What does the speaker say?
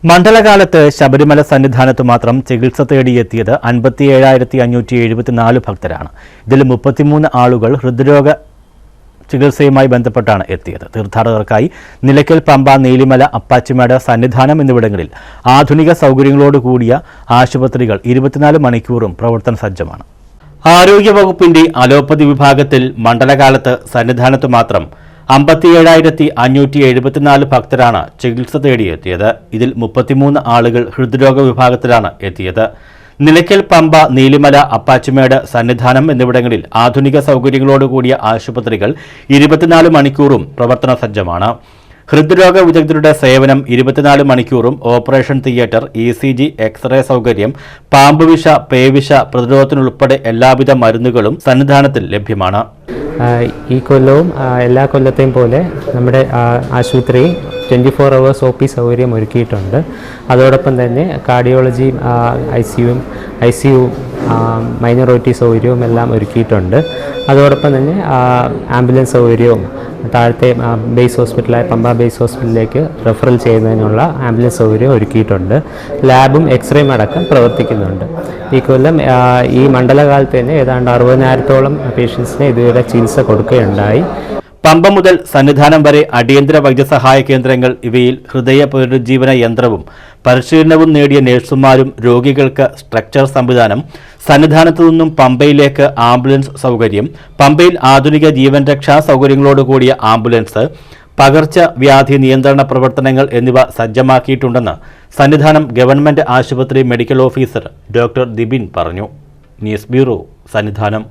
മണ്ഡലകാലത്ത് ശബരിമല സന്നിധാനത്ത് മാത്രം ചികിത്സ തേടിയെത്തിയത് 57,574 ഭക്തരാണ്. ഇതിൽ 33 ആളുകൾ ഹൃദ്രോഗ ചികിത്സയുമായി ബന്ധപ്പെട്ടാണ് എത്തിയത്. തീർത്ഥാടകർക്കായി നിലയ്ക്കൽ, പമ്പ, നീലിമല, അപ്പാച്ചിമേട്, സന്നിധാനം എന്നിവിടങ്ങളിൽ ആധുനിക സൗകര്യങ്ങളോടുകൂടിയ ആശുപത്രികൾ 24 മണിക്കൂറും പ്രവർത്തന സജ്ജമാണ്. ആരോഗ്യവകുപ്പിന്റെ അലോപ്പതി വിഭാഗത്തിൽ മണ്ഡലകാലത്ത് സന്നിധാനത്ത് മാത്രം 57,574 ഭക്തരാണ് ചികിത്സ തേടിയെത്തിയത്. ഇതിൽ 33 ആളുകൾ ഹൃദ്രോഗ വിഭാഗത്തിലാണ് എത്തിയത്. നിലയ്ക്കൽ, പമ്പ, നീലിമല, അപ്പാച്ചിമേട്, സന്നിധാനം എന്നിവിടങ്ങളിൽ ആധുനിക സൗകര്യങ്ങളോടുകൂടിയ ആശുപത്രികൾ 24 മണിക്കൂറും പ്രവർത്തന സജ്ജമാണ്. ഹൃദ്രോഗ വിദഗ്ധരുടെ സേവനം 24 മണിക്കൂറും, ഓപ്പറേഷൻ തിയേറ്റർ, ECG, എക്സ്റേ സൗകര്യം, പാമ്പുവിഷ, പേവിഷ പ്രതിരോധത്തിനുൾപ്പെടെ എല്ലാവിധ മരുന്നുകളും സന്നിധാനത്തിൽ ലഭ്യമാണ്. ഈ കൊല്ലവും എല്ലാ കൊല്ലത്തെയും പോലെ നമ്മുടെ ആശുപത്രി 24 hours OP സൗകര്യം ഒരുക്കിയിട്ടുണ്ട്. അതോടൊപ്പം തന്നെ കാർഡിയോളജി, ICU മൈനോറിറ്റി സൗകര്യവും എല്ലാം ഒരുക്കിയിട്ടുണ്ട്. അതോടൊപ്പം തന്നെ ആംബുലൻസ് സൗകര്യവും താഴത്തെ ബേസ് ഹോസ്പിറ്റലായ പമ്പ ബേസ് ഹോസ്പിറ്റലിലേക്ക് റെഫറൽ ചെയ്യുന്നതിനുള്ള ആംബുലൻസ് സൗകര്യം ഒരുക്കിയിട്ടുണ്ട്. ലാബും എക്സ്റേയും അടക്കം പ്രവർത്തിക്കുന്നുണ്ട്. ഈ കൊല്ലം ഈ മണ്ഡലകാലത്ത് തന്നെ ഏതാണ്ട് 60,000-ഓളം പേഷ്യൻസിന് ഇതുവരെ ചികിത്സ കൊടുക്കുകയുണ്ടായി. പമ്പ മുതൽ സന്നിധാനം വരെ അടിയന്തര വൈദ്യസഹായ കേന്ദ്രങ്ങൾ, ഇവയിൽ ഹൃദയ പുനരുജ്ജീവന യന്ത്രവും പരിശീലനവും നേടിയ നഴ്സുമാരും, രോഗികൾക്ക് സ്ട്രക്ചർ സംവിധാനം, സന്നിധാനത്തു നിന്നും പമ്പയിലേക്ക് ആംബുലൻസ് സൗകര്യം, പമ്പയിൽ ആധുനിക ജീവൻ രക്ഷാ സൗകര്യങ്ങളോടുകൂടിയ ആംബുലൻസ്, പകർച്ചവ്യാധി നിയന്ത്രണ പ്രവർത്തനങ്ങൾ എന്നിവ സജ്ജമാക്കിയിട്ടുണ്ടെന്ന് സന്നിധാനം ഗവൺമെന്റ് ആശുപത്രി മെഡിക്കൽ ഓഫീസർ ഡോക്ടർ ദിബിൻ പറഞ്ഞു. News bureau, Sannidhanam.